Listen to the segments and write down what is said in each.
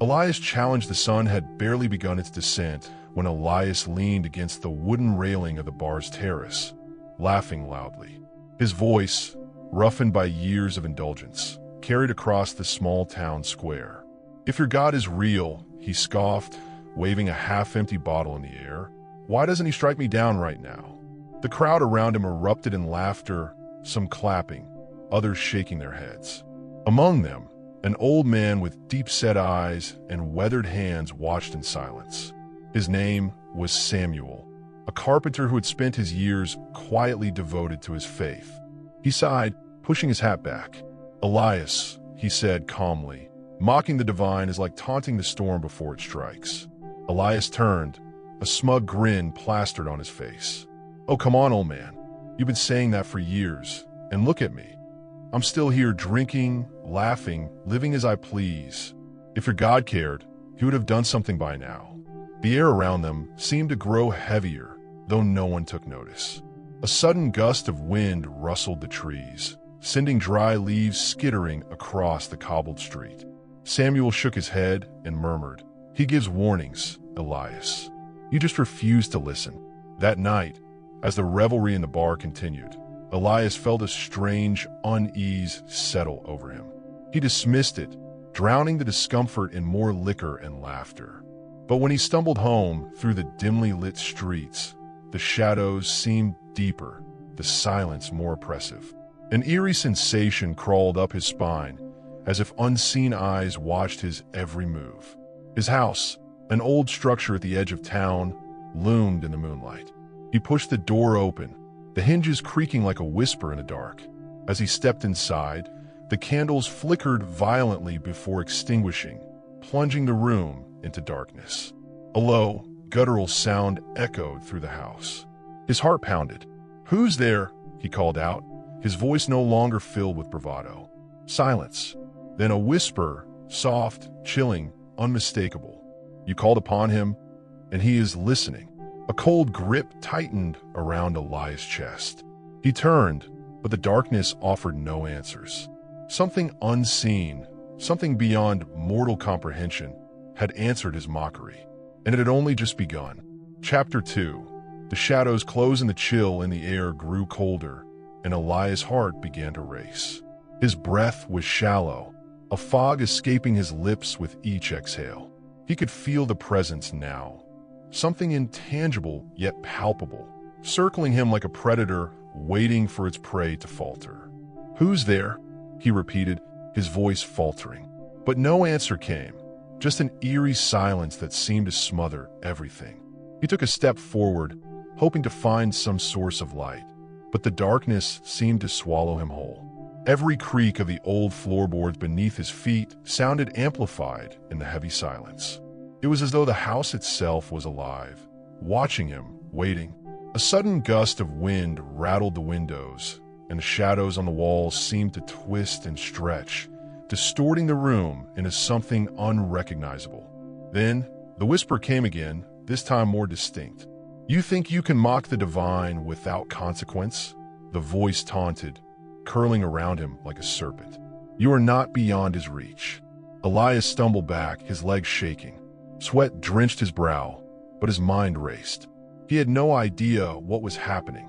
Elias challenged. The sun had barely begun its descent when Elias leaned against the wooden railing of the bar's terrace, laughing loudly. His voice, roughened by years of indulgence, carried across the small town square. "If your God is real," he scoffed, waving a half-empty bottle in the air, "why doesn't he strike me down right now?" The crowd around him erupted in laughter, some clapping, others shaking their heads. Among them, an old man with deep-set eyes and weathered hands watched in silence. His name was Samuel, a carpenter who had spent his years quietly devoted to his faith. He sighed, pushing his hat back. "Elias," he said calmly, "mocking the divine is like taunting the storm before it strikes." Elias turned, a smug grin plastered on his face. "Oh, come on, old man. You've been saying that for years, and look at me. I'm still here drinking, laughing, living as I please. If your God cared, he would have done something by now." The air around them seemed to grow heavier, though no one took notice. A sudden gust of wind rustled the trees, sending dry leaves skittering across the cobbled street. Samuel shook his head and murmured, "He gives warnings, Elias. You just refuse to listen." That night, as the revelry in the bar continued, Elias felt a strange unease settle over him. He dismissed it, drowning the discomfort in more liquor and laughter. But when he stumbled home through the dimly lit streets, the shadows seemed deeper, the silence more oppressive. An eerie sensation crawled up his spine, as if unseen eyes watched his every move. His house, an old structure at the edge of town, loomed in the moonlight. He pushed the door open, the hinges creaking like a whisper in the dark. As he stepped inside, the candles flickered violently before extinguishing, plunging the room into darkness. A low, guttural sound echoed through the house. His heart pounded. "Who's there?" he called out, his voice no longer filled with bravado. Silence. Then a whisper, soft, chilling, unmistakable. "You called upon him, and he is listening." A cold grip tightened around Elias' chest. He turned, but the darkness offered no answers. Something unseen, something beyond mortal comprehension, had answered his mockery, and it had only just begun. Chapter 2. The shadows closed and the chill in the air grew colder, and Elias' heart began to race. His breath was shallow, a fog escaping his lips with each exhale. He could feel the presence now, something intangible yet palpable, circling him like a predator waiting for its prey to falter. "Who's there?" he repeated, his voice faltering. But no answer came, just an eerie silence that seemed to smother everything. He took a step forward, hoping to find some source of light, but the darkness seemed to swallow him whole. Every creak of the old floorboards beneath his feet sounded amplified in the heavy silence. It was as though the house itself was alive, watching him, waiting. A sudden gust of wind rattled the windows, and the shadows on the walls seemed to twist and stretch, distorting the room into something unrecognizable. Then, the whisper came again, this time more distinct. "You think you can mock the divine without consequence?" The voice taunted, curling around him like a serpent. "You are not beyond his reach." Elias stumbled back, his legs shaking. Sweat drenched his brow, but his mind raced. He had no idea what was happening.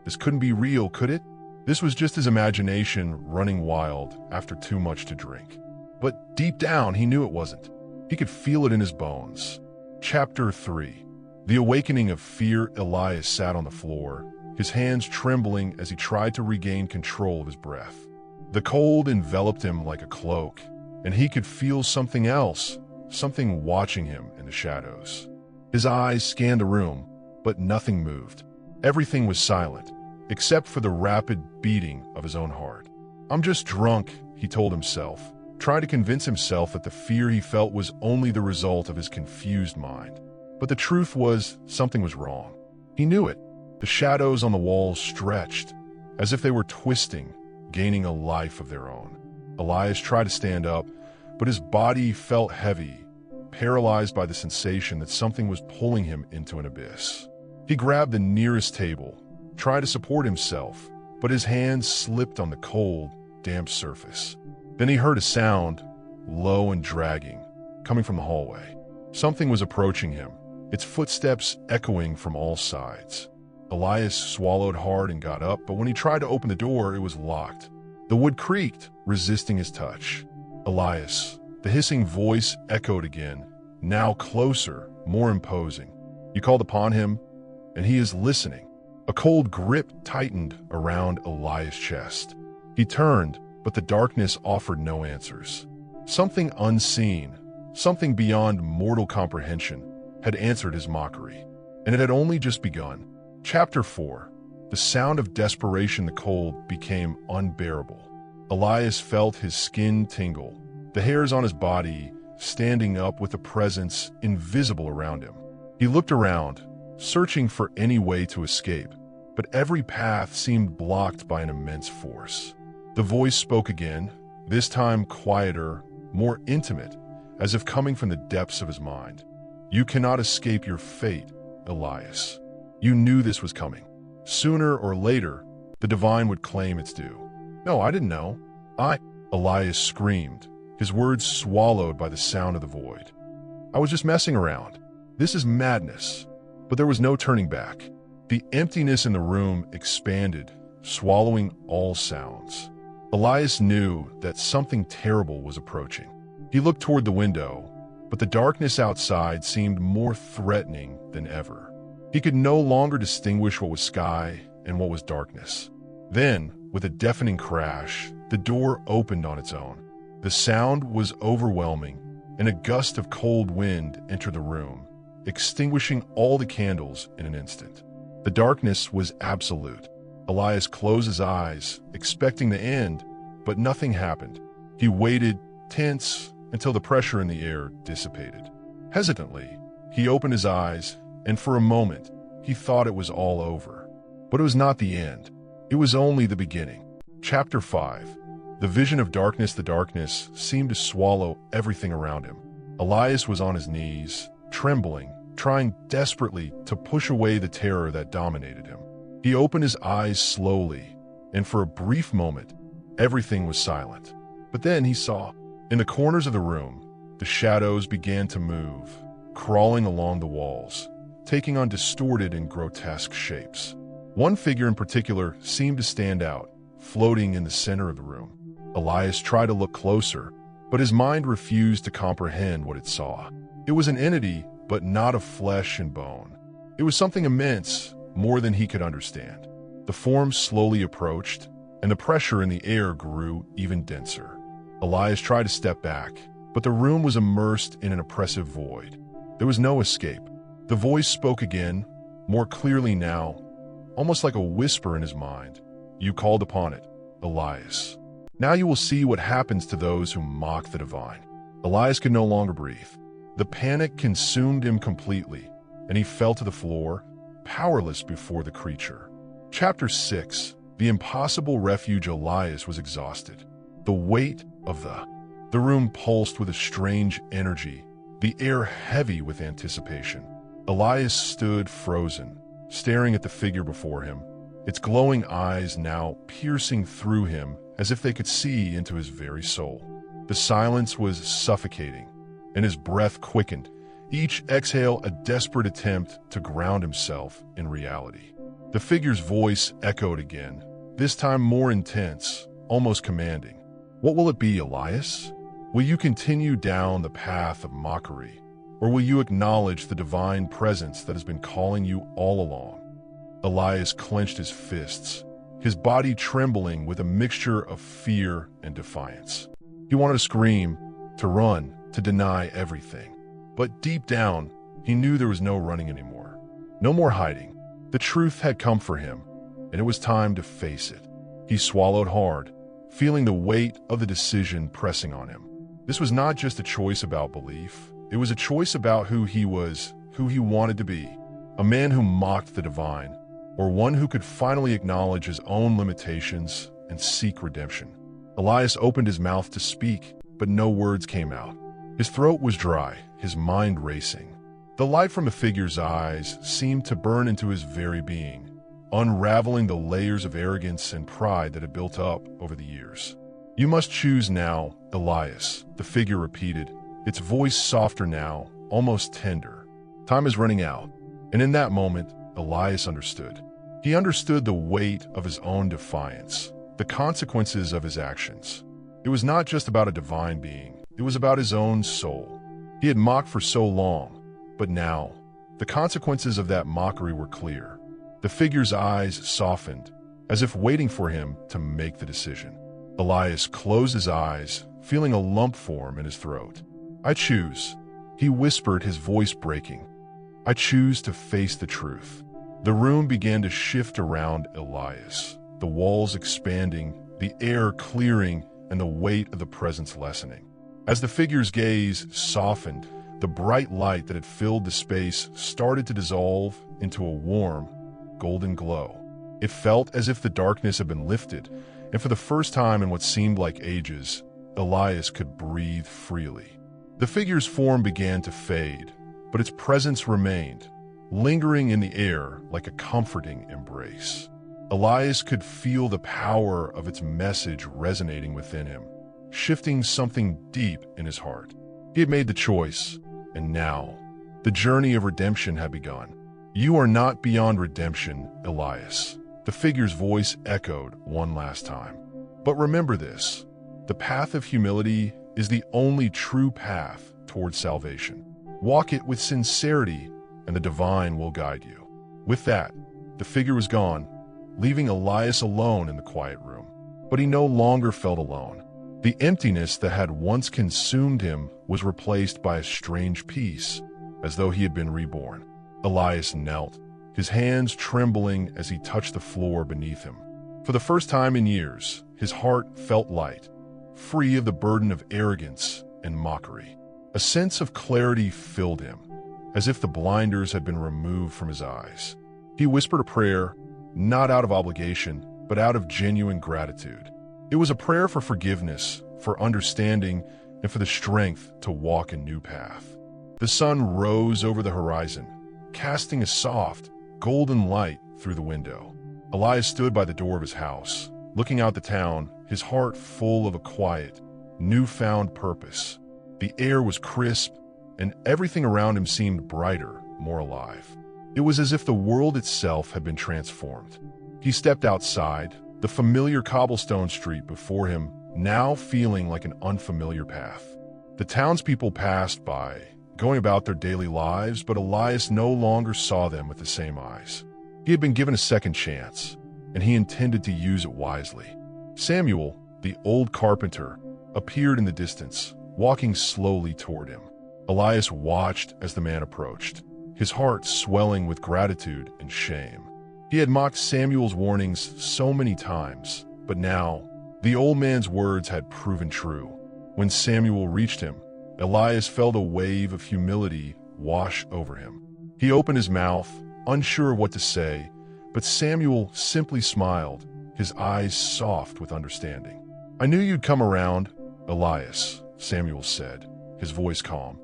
This couldn't be real, could it? This was just his imagination running wild after too much to drink. But deep down, he knew it wasn't. He could feel it in his bones. Chapter 3. The awakening of fear. Elias sat on the floor, his hands trembling as he tried to regain control of his breath. The cold enveloped him like a cloak, and he could feel something else, something watching him in the shadows. His eyes scanned the room, but nothing moved. Everything was silent, except for the rapid beating of his own heart. "I'm just drunk," he told himself, trying to convince himself that the fear he felt was only the result of his confused mind. But the truth was, something was wrong. He knew it. The shadows on the walls stretched, as if they were twisting, gaining a life of their own. Elias tried to stand up, but his body felt heavy, paralyzed by the sensation that something was pulling him into an abyss. He grabbed the nearest table, tried to support himself, but his hands slipped on the cold, damp surface. Then he heard a sound, low and dragging, coming from the hallway. Something was approaching him, its footsteps echoing from all sides. Elias swallowed hard and got up, but when he tried to open the door, it was locked. The wood creaked, resisting his touch. Elias, the hissing voice echoed again, now closer, more imposing. You called upon him, and he is listening. A cold grip tightened around Elias' chest. He turned, but the darkness offered no answers. Something unseen, something beyond mortal comprehension, had answered his mockery, and it had only just begun. Chapter 4. The sound of desperation, the cold became unbearable. Elias felt his skin tingle, the hairs on his body standing up with a presence invisible around him. He looked around, searching for any way to escape, but every path seemed blocked by an immense force. The voice spoke again, this time quieter, more intimate, as if coming from the depths of his mind. You cannot escape your fate, Elias. You knew this was coming. Sooner or later, the divine would claim its due. No, I didn't know. Elias screamed, his words swallowed by the sound of the void. I was just messing around. This is madness. But there was no turning back. The emptiness in the room expanded, swallowing all sounds. Elias knew that something terrible was approaching. He looked toward the window, but the darkness outside seemed more threatening than ever. He could no longer distinguish what was sky and what was darkness. Then, with a deafening crash, the door opened on its own. The sound was overwhelming, and a gust of cold wind entered the room, extinguishing all the candles in an instant. The darkness was absolute. Elias closed his eyes, expecting the end, but nothing happened. He waited, tense, until the pressure in the air dissipated. Hesitantly, he opened his eyes, and for a moment, he thought it was all over. But it was not the end. It was only the beginning. Chapter 5. The vision of darkness. The darkness seemed to swallow everything around him. Elias was on his knees, trembling, trying desperately to push away the terror that dominated him. He opened his eyes slowly, and for a brief moment, everything was silent. But then he saw, in the corners of the room, the shadows began to move, crawling along the walls, taking on distorted and grotesque shapes. One figure in particular seemed to stand out, floating in the center of the room. Elias tried to look closer, but his mind refused to comprehend what it saw. It was an entity, but not of flesh and bone. It was something immense, more than he could understand. The form slowly approached, and the pressure in the air grew even denser. Elias tried to step back, but the room was immersed in an oppressive void. There was no escape. The voice spoke again, more clearly now, almost like a whisper in his mind. You called upon it, Elias. Now you will see what happens to those who mock the divine. Elias could no longer breathe. The panic consumed him completely, and he fell to the floor, powerless before the creature. Chapter 6. The impossible refuge. Elias was exhausted. The weight of the room pulsed with a strange energy, the air heavy with anticipation. Elias stood frozen, staring at the figure before him, its glowing eyes now piercing through him as if they could see into his very soul. The silence was suffocating, and his breath quickened, each exhale a desperate attempt to ground himself in reality. The figure's voice echoed again, this time more intense, almost commanding. What will it be, Elias? Will you continue down the path of mockery, or will you acknowledge the divine presence that has been calling you all along? Elias clenched his fists, his body trembling with a mixture of fear and defiance. He wanted to scream, to run, to deny everything. But deep down, he knew there was no running anymore. No more hiding. The truth had come for him, and it was time to face it. He swallowed hard, feeling the weight of the decision pressing on him. This was not just a choice about belief. It was a choice about who he was, who he wanted to be. A man who mocked the divine, or one who could finally acknowledge his own limitations and seek redemption. Elias opened his mouth to speak, but no words came out. His throat was dry, his mind racing. The light from the figure's eyes seemed to burn into his very being, unraveling the layers of arrogance and pride that had built up over the years. You must choose now, Elias, the figure repeated, its voice softer now, almost tender. Time is running out, and in that moment, Elias understood. He understood the weight of his own defiance, the consequences of his actions. It was not just about a divine being, it was about his own soul. He had mocked for so long, but now, the consequences of that mockery were clear. The figure's eyes softened, as if waiting for him to make the decision. Elias closed his eyes, feeling a lump form in his throat. "I choose," he whispered, his voice breaking. "I choose to face the truth." The room began to shift around Elias, the walls expanding, the air clearing, and the weight of the presence lessening. As the figure's gaze softened, the bright light that had filled the space started to dissolve into a warm, golden glow. It felt as if the darkness had been lifted, and for the first time in what seemed like ages, Elias could breathe freely. The figure's form began to fade, but its presence remained, lingering in the air like a comforting embrace. Elias could feel the power of its message resonating within him, shifting something deep in his heart. He had made the choice, and now, the journey of redemption had begun. "You are not beyond redemption, Elias," the figure's voice echoed one last time. "But remember this, the path of humility is the only true path towards salvation. Walk it with sincerity, and the divine will guide you." With that, the figure was gone, leaving Elias alone in the quiet room. But he no longer felt alone. The emptiness that had once consumed him was replaced by a strange peace, as though he had been reborn. Elias knelt, his hands trembling as he touched the floor beneath him. For the first time in years, his heart felt light, free of the burden of arrogance and mockery. A sense of clarity filled him, as if the blinders had been removed from his eyes. He whispered a prayer, not out of obligation, but out of genuine gratitude. It was a prayer for forgiveness, for understanding, and for the strength to walk a new path. The sun rose over the horizon, casting a soft, golden light through the window. Elias stood by the door of his house, looking out the town, his heart full of a quiet, newfound purpose. The air was crisp, and everything around him seemed brighter, more alive. It was as if the world itself had been transformed. He stepped outside, the familiar cobblestone street before him now feeling like an unfamiliar path. The townspeople passed by, going about their daily lives, but Elias no longer saw them with the same eyes. He had been given a second chance, and he intended to use it wisely. Samuel, the old carpenter, appeared in the distance, walking slowly toward him. Elias watched as the man approached, his heart swelling with gratitude and shame. He had mocked Samuel's warnings so many times, but now, the old man's words had proven true. When Samuel reached him, Elias felt a wave of humility wash over him. He opened his mouth, unsure of what to say, but Samuel simply smiled, his eyes soft with understanding. "I knew you'd come around, Elias," Samuel said, his voice calm,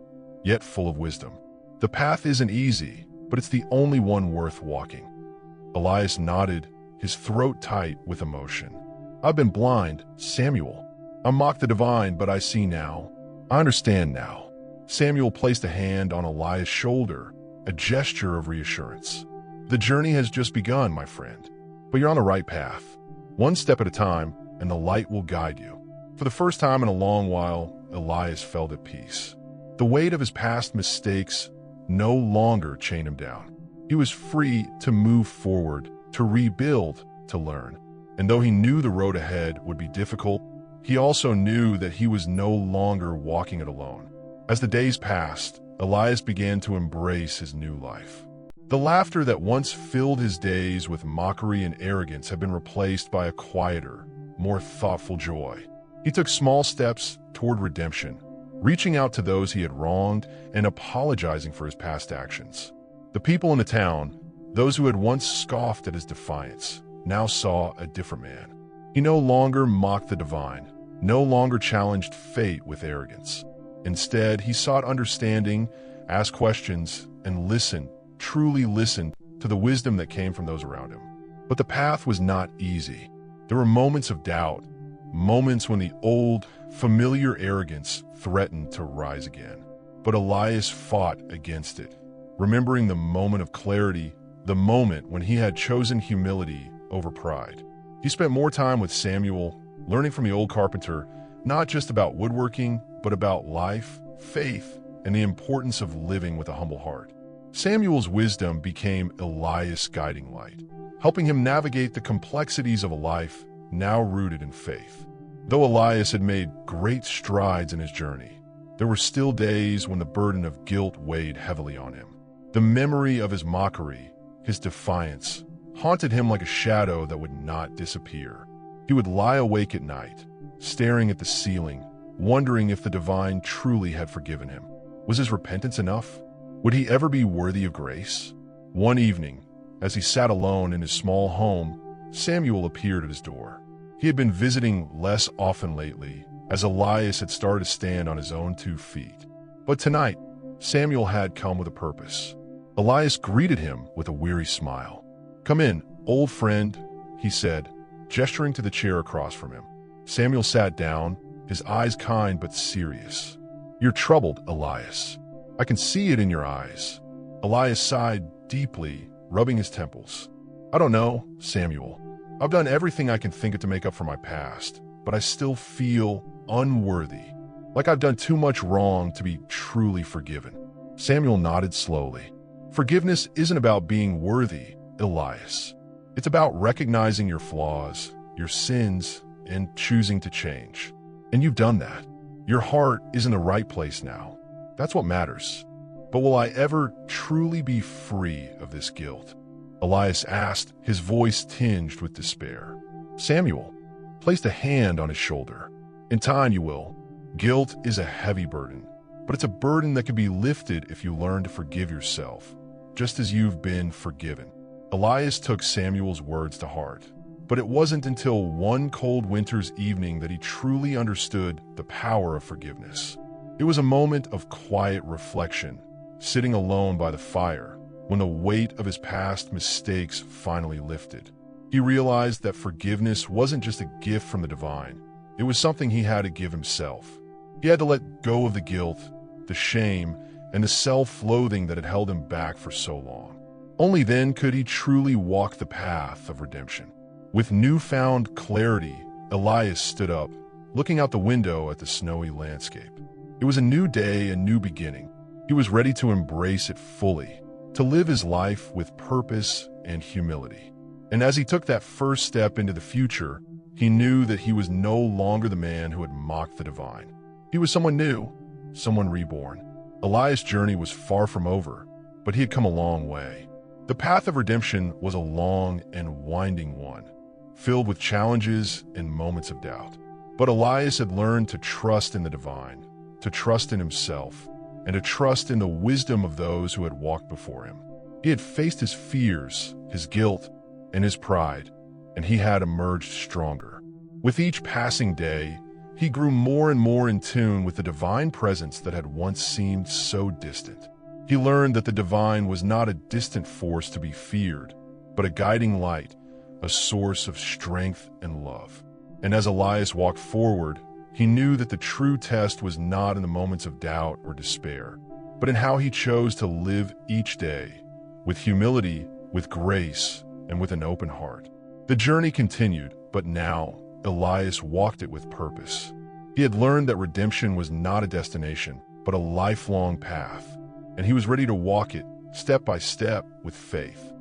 yet full of wisdom. "The path isn't easy, but it's the only one worth walking." Elias nodded, his throat tight with emotion. "I've been blind, Samuel. I mocked the divine, but I see now. I understand now." Samuel placed a hand on Elias' shoulder, a gesture of reassurance. "The journey has just begun, my friend, but you're on the right path. One step at a time, and the light will guide you." For the first time in a long while, Elias felt at peace. The weight of his past mistakes no longer chained him down. He was free to move forward, to rebuild, to learn. And though he knew the road ahead would be difficult, he also knew that he was no longer walking it alone. As the days passed, Elias began to embrace his new life. The laughter that once filled his days with mockery and arrogance had been replaced by a quieter, more thoughtful joy. He took small steps toward redemption, reaching out to those he had wronged and apologizing for his past actions. The people in the town, those who had once scoffed at his defiance, now saw a different man. He no longer mocked the divine, no longer challenged fate with arrogance. Instead, he sought understanding, asked questions, and listened, truly listened, to the wisdom that came from those around him. But the path was not easy. There were moments of doubt, moments when the old, familiar arrogance threatened to rise again. But Elias fought against it, remembering the moment of clarity, the moment when he had chosen humility over pride. He spent more time with Samuel, learning from the old carpenter, not just about woodworking, but about life, faith, and the importance of living with a humble heart. Samuel's wisdom became Elias' guiding light, helping him navigate the complexities of a life now rooted in faith. Though Elias had made great strides in his journey, there were still days when the burden of guilt weighed heavily on him. The memory of his mockery, his defiance, haunted him like a shadow that would not disappear. He would lie awake at night, staring at the ceiling, wondering if the divine truly had forgiven him. Was his repentance enough? Would he ever be worthy of grace? One evening, as he sat alone in his small home, Samuel appeared at his door. He had been visiting less often lately, as Elias had started to stand on his own 2 feet. But tonight, Samuel had come with a purpose. Elias greeted him with a weary smile. "Come in, old friend," he said, gesturing to the chair across from him. Samuel sat down, his eyes kind but serious. "You're troubled, Elias. I can see it in your eyes." Elias sighed deeply, rubbing his temples. "I don't know, Samuel. I've done everything I can think of to make up for my past, but I still feel unworthy, like I've done too much wrong to be truly forgiven." Samuel nodded slowly. "Forgiveness isn't about being worthy, Elias. It's about recognizing your flaws, your sins, and choosing to change. And you've done that. Your heart is in the right place now. That's what matters. But will I ever truly be free of this guilt?" Elias asked, his voice tinged with despair. Samuel placed a hand on his shoulder. "In time you will. Guilt is a heavy burden, but it's a burden that can be lifted if you learn to forgive yourself, just as you've been forgiven." Elias took Samuel's words to heart, but it wasn't until one cold winter's evening that he truly understood the power of forgiveness. It was a moment of quiet reflection, sitting alone by the fire, when the weight of his past mistakes finally lifted. He realized that forgiveness wasn't just a gift from the divine. It was something he had to give himself. He had to let go of the guilt, the shame, and the self-loathing that had held him back for so long. Only then could he truly walk the path of redemption. With newfound clarity, Elias stood up, looking out the window at the snowy landscape. It was a new day, a new beginning. He was ready to embrace it fully, to live his life with purpose and humility. And as he took that first step into the future, he knew that he was no longer the man who had mocked the divine. He was someone new, someone reborn. Elias' journey was far from over, but he had come a long way. The path of redemption was a long and winding one, filled with challenges and moments of doubt. But Elias had learned to trust in the divine, to trust in himself, and to trust in the wisdom of those who had walked before him. He had faced his fears, his guilt, and his pride, and he had emerged stronger. With each passing day, he grew more and more in tune with the divine presence that had once seemed so distant. He learned that the divine was not a distant force to be feared, but a guiding light, a source of strength and love. And as Elias walked forward, he knew that the true test was not in the moments of doubt or despair, but in how he chose to live each day, with humility, with grace, and with an open heart. The journey continued, but now Elias walked it with purpose. He had learned that redemption was not a destination, but a lifelong path, and he was ready to walk it step by step with faith.